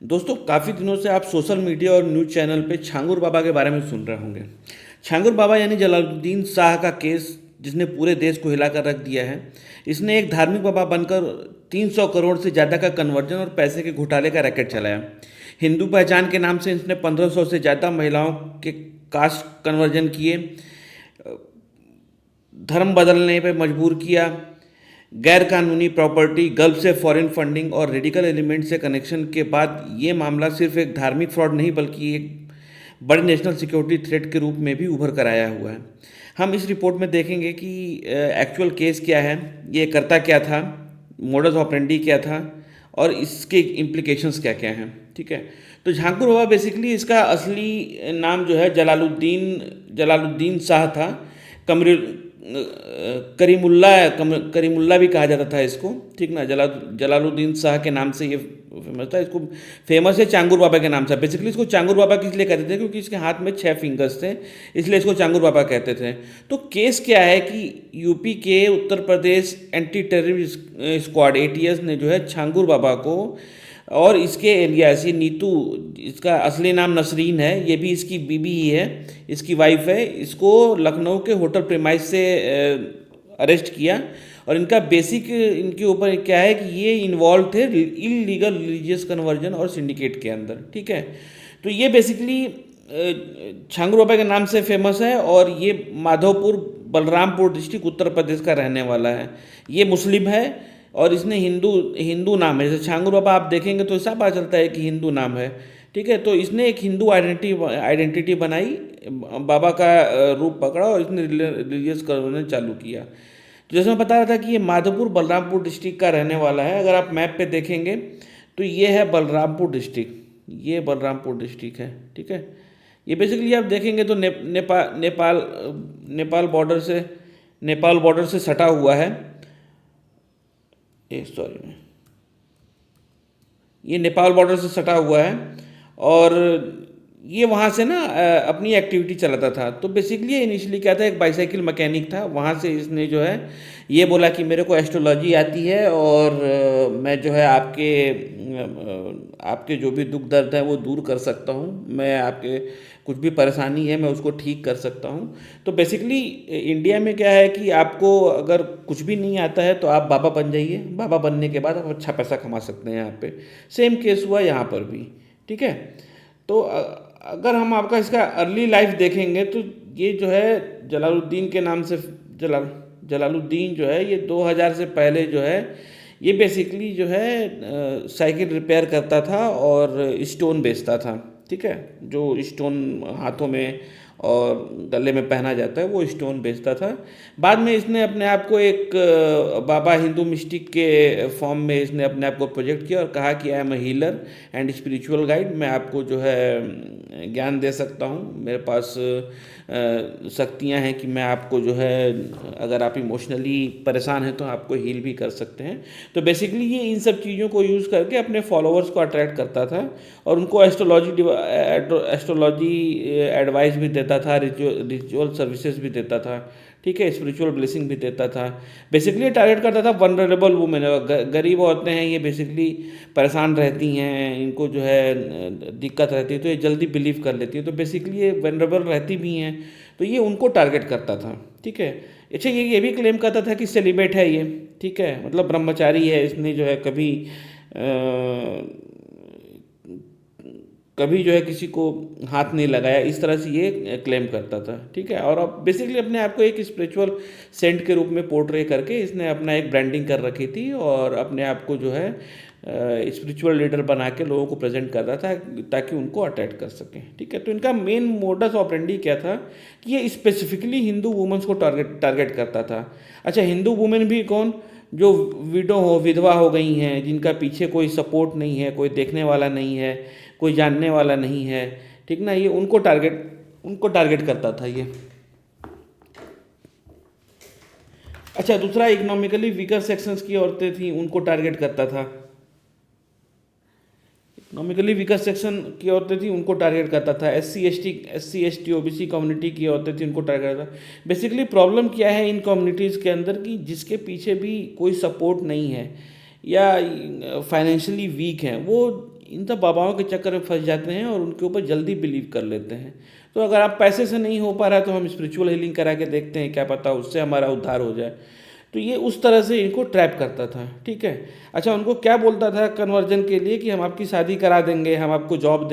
दोस्तों काफ़ी दिनों से आप सोशल मीडिया और न्यूज़ चैनल पे छांगुर बाबा के बारे में सुन रहे होंगे। छांगुर बाबा यानी जलालुद्दीन शाह का केस जिसने पूरे देश को हिला कर रख दिया है। इसने एक धार्मिक बाबा बनकर 300 करोड़ से ज़्यादा का कन्वर्जन और पैसे के घोटाले का रैकेट चलाया। हिंदू पहचान के नाम से इसने 1500 से ज़्यादा महिलाओं के कास्ट कन्वर्जन किए, धर्म बदलने पे मजबूर किया, गैर कानूनी प्रॉपर्टी, गल्फ से फॉरेन फंडिंग और रेडिकल एलिमेंट से कनेक्शन के बाद ये मामला सिर्फ एक धार्मिक फ्रॉड नहीं बल्कि एक बड़े नेशनल सिक्योरिटी थ्रेट के रूप में भी उभर कर आया हुआ है। हम इस रिपोर्ट में देखेंगे कि एक्चुअल केस क्या है, ये करता क्या था, मोडस ऑपरेंडी क्या था और इसके इम्प्लीकेशंस क्या क्या हैं। ठीक है, तो झांकुर बाबा बेसिकली इसका असली नाम जो है जलालुद्दीन शाह था। कमर करीमुल्ला भी कहा जाता था इसको। ठीक ना, जलालुद्दीन शाह के नाम से ये फेमस था। इसको फेमस है चांगुर बाबा के नाम से। बेसिकली इसको चांगुर बाबा किस लिए कहते थे, क्योंकि इसके हाथ में 6 फिंगर्स थे, इसलिए इसको चांगुर बाबा कहते थे। तो केस क्या है कि यूपी के Uttar Pradesh anti terrorist squad ATS ने जो है छांगुर बाबा को और इसके एलियास ये नीतू, इसका असली नाम नसरीन है, ये भी इसकी बीबी ही है, इसकी वाइफ है, इसको लखनऊ के होटल प्रेमाइस से अरेस्ट किया। और इनका बेसिक इनके ऊपर क्या है कि ये इन्वॉल्व थे इलीगल रिलीजियस कन्वर्जन और सिंडिकेट के अंदर। ठीक है, तो ये बेसिकली छांगुर बाबा के नाम से फेमस है और ये माधोपुर बलरामपुर डिस्ट्रिक्ट उत्तर प्रदेश का रहने वाला है। ये मुस्लिम है और इसने हिंदू हिंदू नाम है। जैसे छांगुर बाबा आप देखेंगे तो ऐसा पता चलता है कि हिंदू नाम है। ठीक है, तो इसने एक हिंदू आइडेंटिटी बनाई, बाबा का रूप पकड़ा और इसने रिलीजियस कन्वर्जन चालू किया। तो जैसे मैं बता रहा था कि ये माधोपुर बलरामपुर डिस्ट्रिक्ट का रहने वाला है। अगर आप मैप पे देखेंगे तो ये है बलरामपुर डिस्ट्रिक्ट, ये बलरामपुर डिस्ट्रिक्ट है। ठीक है, ये बेसिकली आप देखेंगे तो नेपाल बॉर्डर से सटा हुआ है। सॉरी, ये नेपाल बॉर्डर से सटा हुआ है और ये वहाँ से ना अपनी एक्टिविटी चलाता था। तो बेसिकली ये इनिशियली क्या था, एक बाईसाइकिल मैकेनिक था। वहाँ से इसने जो है ये बोला कि मेरे को एस्ट्रोलॉजी आती है और मैं जो है आपके जो भी दुख दर्द है वो दूर कर सकता हूँ, मैं आपके कुछ भी परेशानी है मैं उसको ठीक कर सकता हूँ। तो बेसिकली इंडिया में क्या है कि आपको अगर कुछ भी नहीं आता है तो आप बाबा बन जाइए। बाबा बनने के बाद आप अच्छा पैसा कमा सकते हैं यहाँ पे। सेम केस हुआ यहाँ पर भी। ठीक है, तो अगर हम आपका इसका अर्ली लाइफ देखेंगे तो ये जो है जलालुद्दीन के नाम से जलालुद्दीन जो है ये 2000 से पहले जो है ये बेसिकली जो है साइकिल रिपेयर करता था और स्टोन बेचता था। ठीक है, जो स्टोन हाथों में और गले में पहना जाता है वो स्टोन बेचता था। बाद में इसने अपने आप को एक बाबा हिंदू मिस्टिक के फॉर्म में इसने अपने आप को प्रोजेक्ट किया और कहा कि I am a healer and spiritual guide. मैं आपको जो है ज्ञान दे सकता हूँ, मेरे पास शक्तियाँ हैं कि मैं आपको जो है अगर आप इमोशनली परेशान हैं तो आपको हील भी कर सकते हैं। तो बेसिकली ये इन सब चीज़ों को यूज़ करके अपने फॉलोअर्स को अट्रैक्ट करता था और उनको एस्ट्रोलॉजी एडवाइस भी देता था, रिचुअल सर्विसेज भी देता था। ठीक है, स्पिरिचुअल ब्लेसिंग भी देता था। बेसिकली टारगेट करता था वनरेबल वुमेन, गरीब औरतें हैं ये बेसिकली परेशान रहती हैं, इनको जो है दिक्कत रहती है तो ये जल्दी बिलीव कर लेती है, तो बेसिकली ये वनरेबल रहती भी हैं तो ये उनको टारगेट करता था। ठीक है, अच्छा ये भी क्लेम करता था कि सेलिब्रेट है ये। ठीक है, मतलब ब्रह्मचारी है, इसने जो है कभी जो है किसी को हाथ नहीं लगाया, इस तरह से ये क्लेम करता था। ठीक है, और अब बेसिकली अपने आप को एक स्पिरिचुअल सेंट के रूप में पोर्ट्रे करके इसने अपना एक ब्रांडिंग कर रखी थी और अपने आप को जो है स्पिरिचुअल लीडर बना के लोगों को प्रेजेंट करता था ताकि उनको अट्रैक्ट कर सकें। ठीक है, तो इनका मेन मोडस ऑपरेंडी क्या था कि ये स्पेसिफिकली हिंदू वुमेन्स को टारगेट करता था। अच्छा, हिंदू वुमेन भी कौन, जो विधवा हो गई हैं, जिनका पीछे कोई सपोर्ट नहीं है, कोई देखने वाला नहीं है, कोई जानने वाला नहीं है। ठीक ना, ये उनको टारगेट करता था ये। अच्छा, दूसरा इकोनॉमिकली वीकर सेक्शंस की औरतें थी, उनको टारगेट करता था। इकोनॉमिकली वीकर सेक्शन की औरतें थी उनको टारगेट करता था। S C S T OBC community की औरतें थी उनको टारगेट करता था। बेसिकली प्रॉब्लम क्या है इन कम्युनिटीज़ के अंदर कि जिसके पीछे भी कोई सपोर्ट नहीं है या फाइनेंशियली वीक हैं, वो इन सब बाबाओं के चक्कर में फंस जाते हैं और उनके ऊपर जल्दी बिलीव कर लेते हैं। तो अगर आप पैसे से नहीं हो पा रहा है तो हम स्पिरिचुअल हीलिंग करा के देखते हैं, क्या पता उससे हमारा उद्धार हो जाए। तो ये उस तरह से इनको ट्रैप करता था, ठीक है। अच्छा, उनको क्या बोलता था कन्वर्जन के लिए कि हम आपकी शादी करा देंगे, हम आपको जॉब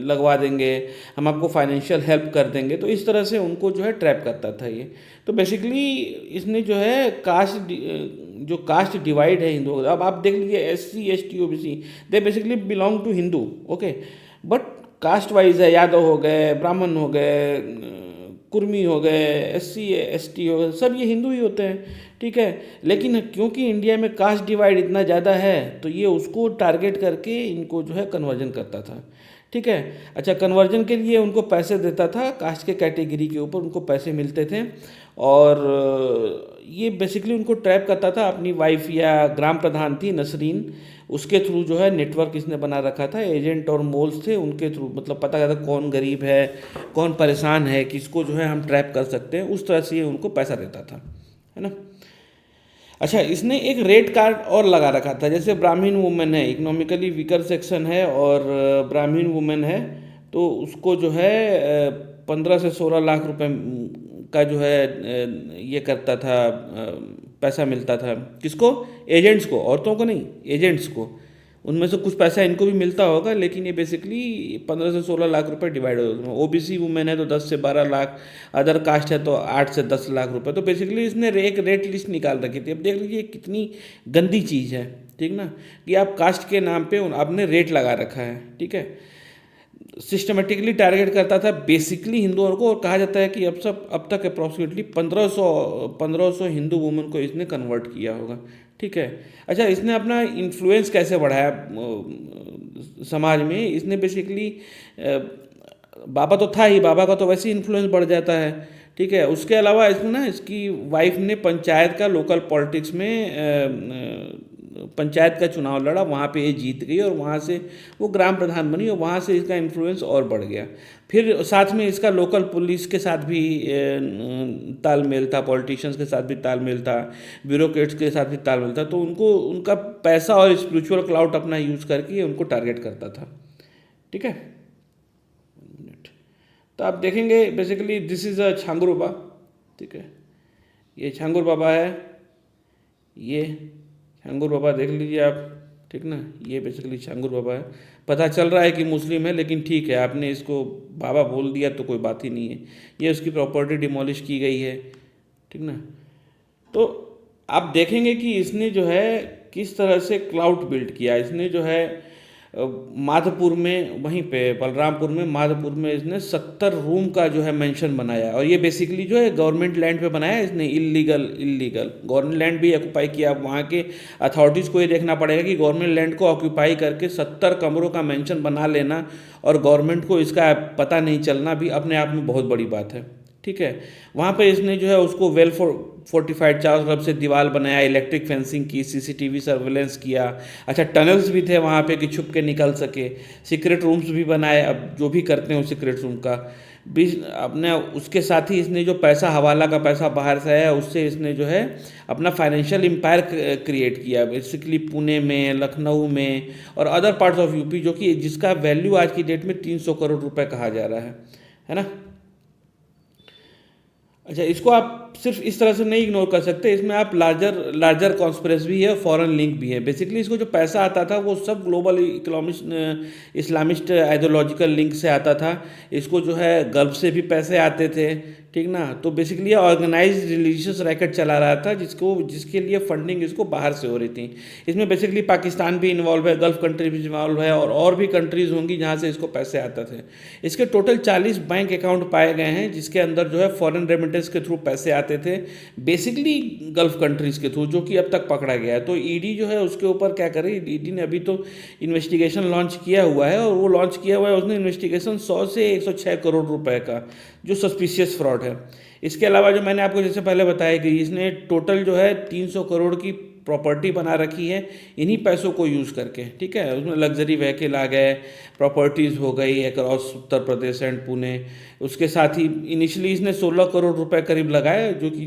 लगवा देंगे, हम आपको फाइनेंशियल हेल्प कर देंगे। तो इस तरह से उनको जो है ट्रैप करता था ये। तो बेसिकली इसने जो है जो कास्ट डिवाइड है हिंदुओं का, अब आप देख लीजिए SC ST OBC, they basically belong to Hindu, okay, but caste wise है, यादव हो गए, ब्राह्मण हो गए, कुर्मी हो गए, SC ST हो गए, सब ये हिंदू ही होते हैं, ठीक है। लेकिन क्योंकि इंडिया में कास्ट डिवाइड इतना ज़्यादा है तो ये उसको टारगेट करके इनको जो है कन्वर्जन करता था, ठीक है। अच्छा, कन्वर्जन के लिए उनको पैसे देता था, कास्ट के कैटेगरी के ऊपर उनको पैसे मिलते थे और ये बेसिकली उनको ट्रैप करता था। अपनी वाइफ या ग्राम प्रधान थी नसरीन, उसके थ्रू जो है नेटवर्क इसने बना रखा था, एजेंट और मोल्स थे उनके थ्रू, मतलब पता करता कौन गरीब है, कौन परेशान है, किसको जो है हम ट्रैप कर सकते हैं, उस तरह से ये उनको पैसा देता था, है ना। अच्छा, इसने एक रेट कार्ड और लगा रखा था, जैसे ब्राह्मण वुमेन है, इकोनॉमिकली वीकर सेक्शन है और ब्राह्मण वुमेन है, तो उसको जो है 15 से 16 लाख रुपए का जो है ये करता था, पैसा मिलता था। किसको? एजेंट्स को, औरतों को नहीं, एजेंट्स को। उनमें से कुछ पैसा इनको भी मिलता होगा, लेकिन ये बेसिकली 15 से 16 लाख रुपए डिवाइड होते हैं। OBC वुमेन है तो 10 से 12 लाख, अदर कास्ट है तो 8 से 10 लाख रुपए। तो बेसिकली इसने एक रेट लिस्ट निकाल रखी थी। अब देख लीजिए कितनी गंदी चीज़ है, ठीक ना, कि आप कास्ट के नाम पे आपने रेट लगा रखा है, ठीक है। सिस्टमेटिकली टारगेट करता था बेसिकली हिंदुओं को, और कहा जाता है कि अब तक अप्रॉक्सीमेटली 1500 हिंदू वुमेन को इसने कन्वर्ट किया होगा, ठीक है। अच्छा, इसने अपना इन्फ्लुएंस कैसे बढ़ाया समाज में? इसने बेसिकली बाबा तो था ही, बाबा का तो वैसे ही इन्फ्लुएंस बढ़ जाता है, ठीक है। उसके अलावा इसमें ना इसकी वाइफ ने पंचायत का, लोकल पॉलिटिक्स में पंचायत का चुनाव लड़ा, वहाँ पे ये जीत गई और वहाँ से वो ग्राम प्रधान बनी और वहाँ से इसका इन्फ्लुएंस और बढ़ गया। फिर साथ में इसका लोकल पुलिस के साथ भी तालमेल था, पॉलिटिशियंस के साथ भी तालमेल था, ब्यूरोक्रेट्स के साथ भी तालमेल था। तो उनको उनका पैसा और स्पिरिचुअल क्लाउड अपना यूज़ करके उनको टारगेट करता था, ठीक है। तो आप देखेंगे basically this is a Changur Baba, ठीक है। ये छांगुर बाबा है, ये छांगुर बाबा देख लीजिए आप, ठीक ना। ये बेसिकली छांगुर बाबा है। पता चल रहा है कि मुस्लिम है, लेकिन ठीक है, आपने इसको बाबा बोल दिया तो कोई बात ही नहीं है। ये उसकी प्रॉपर्टी डिमोलिश की गई है, ठीक ना। तो आप देखेंगे कि इसने जो है किस तरह से क्लाउड बिल्ड किया। इसने जो है माधपुर में, वहीं पे बलरामपुर में, माधपुर में इसने 70 रूम का जो है मेंशन बनाया, और ये बेसिकली जो है गवर्नमेंट लैंड पे बनाया इसने, इलीगल गवर्नमेंट लैंड भी ऑक्यूपाई किया। अब वहाँ के अथॉरिटीज़ को ये देखना पड़ेगा कि गवर्नमेंट लैंड को ऑक्यूपाई करके 70 कमरों का मेंशन बना लेना और गवर्नमेंट को इसका पता नहीं चलना भी अपने आप में बहुत बड़ी बात है, ठीक है। वहाँ पे इसने जो है उसको वेल फोर्टिफाइड चारों तरफ से दीवार बनाया, इलेक्ट्रिक फेंसिंग की, CCTV सर्वेलेंस किया। अच्छा, टनल्स भी थे वहाँ पे कि छुप के निकल सके, सीक्रेट रूम्स भी बनाए। अब जो भी करते हैं सीक्रेट रूम का भी अपने, उसके साथ ही इसने जो पैसा, हवाला का पैसा बाहर से आया, उससे इसने जो है अपना फाइनेंशियल एम्पायर क्रिएट किया, बेसिकली पुणे में, लखनऊ में और अदर पार्ट्स ऑफ यूपी, जो कि जिसका वैल्यू आज की डेट में 300 करोड़ रुपए कहा जा रहा है ना। अच्छा, इसको आप सिर्फ इस तरह से नहीं इग्नोर कर सकते, इसमें आप लार्जर कॉन्स्पिरेसी भी है, फॉरेन लिंक भी है। बेसिकली इसको जो पैसा आता था वो सब ग्लोबल इस्लामिस्ट आइडियोलॉजिकल लिंक से आता था। इसको जो है गल्फ से भी पैसे आते थे, ठीक ना। तो बेसिकली ये ऑर्गेनाइज्ड रिलीजियस रैकेट चला रहा था, जिसके लिए फंडिंग इसको बाहर से हो रही थी। इसमें बेसिकली पाकिस्तान भी इन्वॉल्व है, गल्फ कंट्री भी इन्वॉल्व है और भी कंट्रीज़ होंगी जहाँ से इसको पैसे आते थे। इसके टोटल 40 बैंक अकाउंट पाए गए हैं, जिसके अंदर जो है फॉरेन रेमिटेंस के थ्रू पैसे आते थे, बेसिकली गल्फ कंट्रीज़ के थ्रू, जो कि अब तक पकड़ा गया है। तो ईडी जो है उसके ऊपर क्या करे, ईडी ने अभी तो इन्वेस्टिगेशन लॉन्च किया हुआ है, और वो लॉन्च किया हुआ है उसने इन्वेस्टिगेशन 100 से 106 करोड़ रुपए का, जो सस्पिशियस फ्रॉड है। इसके अलावा जो मैंने आपको जैसे पहले बताया कि इसने टोटल जो है 300 करोड़ की प्रॉपर्टी बना रखी है इन्हीं पैसों को यूज़ करके, ठीक है। उसमें लग्जरी व्हीकल आ गए, प्रॉपर्टीज़ हो गई अक्रॉस उत्तर प्रदेश एंड पुणे। उसके साथ ही इनिशियली इसने 16 करोड़ रुपए करीब लगाए, जो कि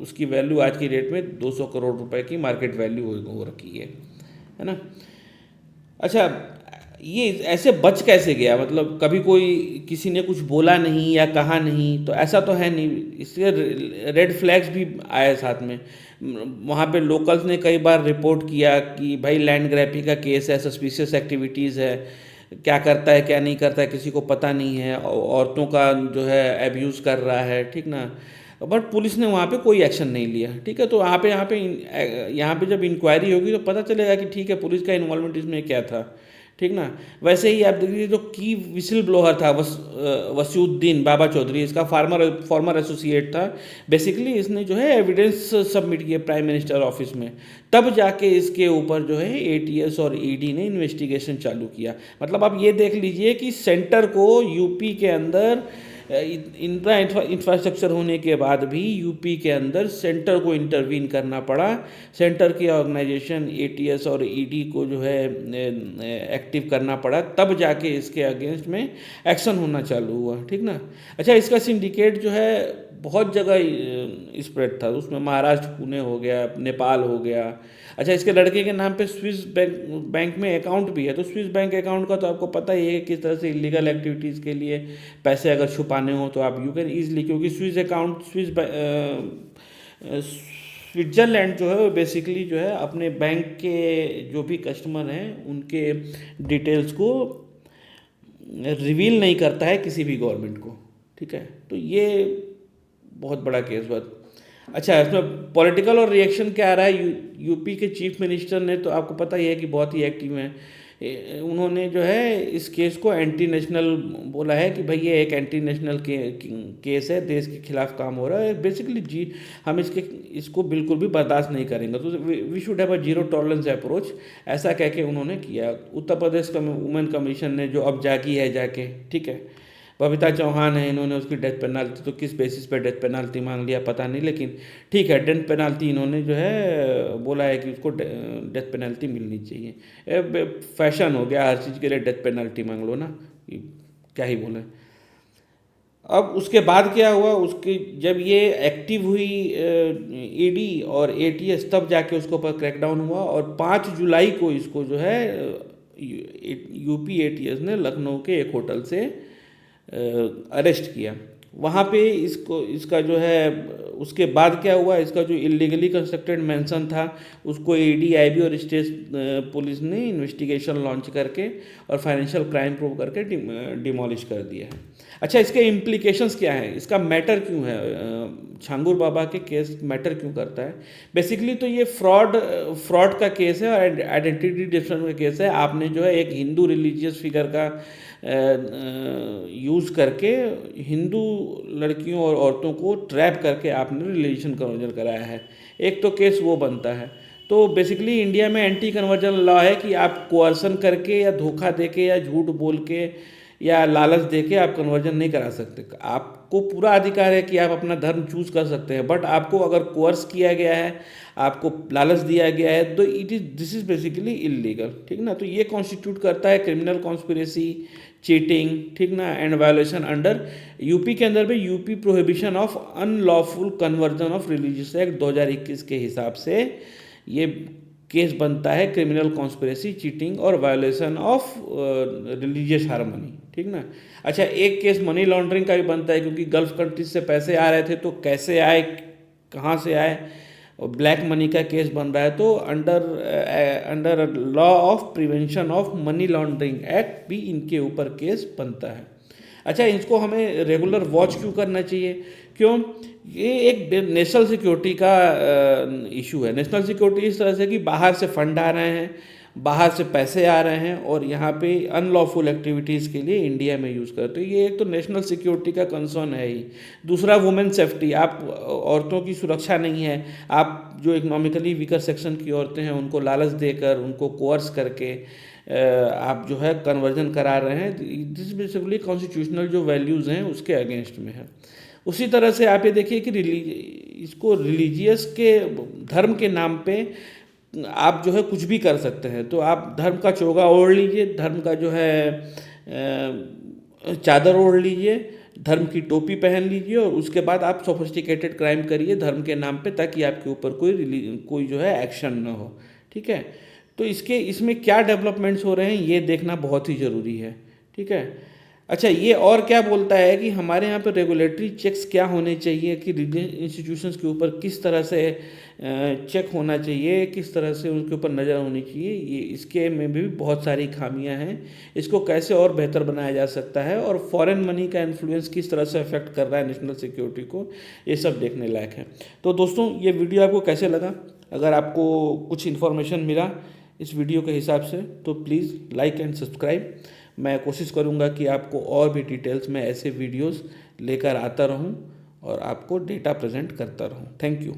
उसकी वैल्यू आज की डेट में 200 करोड़ रुपए की मार्केट वैल्यू हो रखी है ना। अच्छा, ये ऐसे बच कैसे गया? मतलब कभी कोई किसी ने कुछ बोला नहीं या कहा नहीं, तो ऐसा तो है नहीं। इसलिए रेड फ्लैग्स भी आए साथ में। वहाँ पे लोकल्स ने कई बार रिपोर्ट किया कि भाई लैंड ग्रैबिंग का केस है, सस्पिशियस एक्टिविटीज़ है, क्या करता है क्या नहीं करता है किसी को पता नहीं है, औरतों का जो है एब्यूज़ कर रहा है, ठीक ना। बट पुलिस ने वहाँ पे कोई एक्शन नहीं लिया, ठीक है। तो यहाँ पे जब इंक्वायरी होगी तो पता चलेगा कि ठीक है पुलिस का इन्वॉल्वमेंट इसमें क्या था, ठीक ना। वैसे ही आप देखिए जो की विसिल ब्लोअर था वसीउद्दीन बाबा चौधरी, इसका फॉर्मर एसोसिएट था। बेसिकली इसने जो है एविडेंस सबमिट किए प्राइम मिनिस्टर ऑफिस में, तब जाके इसके ऊपर जो है एटीएस और ईडी ने इन्वेस्टिगेशन चालू किया। मतलब आप ये देख लीजिए कि सेंटर को यूपी के अंदर इंफ्रास्ट्रक्चर होने के बाद भी यूपी के अंदर सेंटर को इंटरवीन करना पड़ा। सेंटर की ऑर्गेनाइजेशन एटीएस और ईडी को जो है एक्टिव करना पड़ा, तब जाके इसके अगेंस्ट में एक्शन होना चालू हुआ, ठीक ना। अच्छा, इसका सिंडिकेट जो है बहुत जगह स्प्रेड था, उसमें महाराष्ट्र पुणे हो गया, नेपाल हो गया। अच्छा, इसके लड़के के नाम पे स्विस बैंक में अकाउंट भी है। तो स्विस बैंक अकाउंट का तो आपको पता ही है कि किस तरह से इलीगल एक्टिविटीज़ के लिए पैसे अगर छुपाने हो तो आप यू कैन ईजिली, क्योंकि स्विट्ज़रलैंड जो है वो बेसिकली जो है अपने बैंक के जो भी कस्टमर हैं उनके डिटेल्स को रिवील नहीं करता है किसी भी गवर्नमेंट को, ठीक है। तो ये बहुत बड़ा केस हुआ। अच्छा, इसमें पॉलिटिकल और रिएक्शन क्या आ रहा है? यूपी के चीफ मिनिस्टर ने, तो आपको पता ही है कि बहुत ही एक्टिव हैं। उन्होंने जो है इस केस को एंटी नेशनल बोला है कि भाई ये एक एंटी नेशनल केस है, देश के खिलाफ काम हो रहा है बेसिकली जी, हम इसको बिल्कुल भी बर्दाश्त नहीं करेंगे, तो we should have a zero tolerance approach, ऐसा कह के उन्होंने किया। उत्तर प्रदेश वुमेन कमीशन ने जो अब जागी है जाके, ठीक है, बबीता चौहान है, इन्होंने उसकी डेथ पेनाल्टी, तो किस बेसिस पे डेथ पेनाल्टी मांग लिया पता नहीं, लेकिन ठीक है डेथ पेनाल्टी इन्होंने जो है बोला है कि उसको डेथ पेनाल्टी मिलनी चाहिए। फैशन हो गया, हर चीज़ के लिए डेथ पेनाल्टी मांग लो ना, क्या ही बोले। अब उसके बाद क्या हुआ, उसकी जब ये एक्टिव हुई ईडी और एटीएस, तब जाके उसके ऊपर क्रैकडाउन हुआ और 5 जुलाई को इसको जो है यूपी एटीएस ने लखनऊ के एक होटल से अरेस्ट किया। वहाँ पे इसका जो है उसके बाद क्या हुआ, इसका जो इलीगली कंस्ट्रक्टेड मैंसन था उसको ईडी, आईबी और स्टेट पुलिस ने इन्वेस्टिगेशन लॉन्च करके और फाइनेंशियल क्राइम प्रूव करके डिमोलिश कर दिया है। अच्छा, इसके इम्प्लीकेशंस क्या हैं, इसका मैटर क्यों है, छांगुर बाबा के केस मैटर क्यों करता है? बेसिकली तो ये फ्रॉड का केस है और आइडेंटिटी डिफरेंस का केस है। आपने जो है एक हिंदू रिलीजियस फिगर का यूज़ करके हिंदू लड़कियों और औरतों को ट्रैप करके आपने रिलीजन कन्वर्जन कराया है, एक तो केस वो बनता है। तो बेसिकली इंडिया में एंटी कन्वर्जन लॉ है कि आप कोअर्सन करके या धोखा देके या झूठ बोल के या लालच देके आप कन्वर्जन नहीं करा सकते। आपको पूरा अधिकार है कि आप अपना धर्म चूज कर सकते हैं, बट आपको अगर कोर्स किया गया है, आपको लालच दिया गया है, तो दिस इज बेसिकली इलीगल, ठीक ना। तो ये कॉन्स्टिट्यूट करता है क्रिमिनल कॉन्स्पिरेसी, चीटिंग, ठीक ना, एंड वायोलेशन अंडर यूपी के अंदर भी UP prohibition of unlawful conversion of religious act 2021 के हिसाब से ये केस बनता है क्रिमिनल कॉन्स्पिरेसी, चीटिंग और वायोलेशन ऑफ रिलीजियस हार्मनी, ठीक ना। अच्छा, एक केस मनी लॉन्ड्रिंग का भी बनता है, क्योंकि गल्फ कंट्रीज से पैसे आ रहे थे, तो कैसे आए, कहाँ से आए, और ब्लैक मनी का केस बन रहा है। तो under law of prevention of money laundering act भी इनके ऊपर केस बनता है। अच्छा, इसको हमें रेगुलर वॉच क्यों करना चाहिए? क्यों? ये एक नेशनल सिक्योरिटी का इशू है। नेशनल सिक्योरिटी इस तरह से कि बाहर से फंड आ रहे हैं, बाहर से पैसे आ रहे हैं और यहाँ पे अनलॉफुल एक्टिविटीज़ के लिए इंडिया में यूज़ करते हैं। ये एक तो नेशनल सिक्योरिटी का कंसर्न है ही। दूसरा, वुमेन सेफ्टी, आप औरतों की सुरक्षा नहीं है। आप जो इकोनॉमिकली वीकर सेक्शन की औरतें हैं उनको लालच देकर, उनको कोर्स करके आप जो है कन्वर्जन करा रहे हैं। दिस बेसिकली कॉन्स्टिट्यूशनल जो वैल्यूज़ हैं उसके अगेंस्ट में है। उसी तरह से आप ये देखिए कि इसको रिलीजियस के धर्म के नाम पे आप जो है कुछ भी कर सकते हैं। तो आप धर्म का चोगा ओढ़ लीजिए, धर्म का जो है चादर ओढ़ लीजिए, धर्म की टोपी पहन लीजिए और उसके बाद आप सोफिस्टिकेटेड क्राइम करिए धर्म के नाम पे, ताकि आपके ऊपर कोई जो है एक्शन ना हो, ठीक है। तो इसमें क्या डेवलपमेंट्स हो रहे हैं ये देखना बहुत ही ज़रूरी है। ठीक है। अच्छा, ये और क्या बोलता है कि हमारे यहाँ पे रेगुलेटरी चेक्स क्या होने चाहिए, कि रिलीजियस इंस्टीट्यूशंस के ऊपर किस तरह से चेक होना चाहिए, किस तरह से उनके ऊपर नज़र होनी चाहिए। ये इसके में भी बहुत सारी खामियां हैं। इसको कैसे और बेहतर बनाया जा सकता है, और फॉरेन मनी का इन्फ्लुएंस किस तरह से अफेक्ट कर रहा है नेशनल सिक्योरिटी को, ये सब देखने लायक है। तो दोस्तों, ये वीडियो आपको कैसे लगा? अगर आपको कुछ इन्फॉर्मेशन मिला इस वीडियो के हिसाब से तो प्लीज़ लाइक एंड सब्सक्राइब। मैं कोशिश करूंगा कि आपको और भी डिटेल्स में ऐसे वीडियोस लेकर आता रहूं और आपको डेटा प्रेजेंट करता रहूं। Thank you.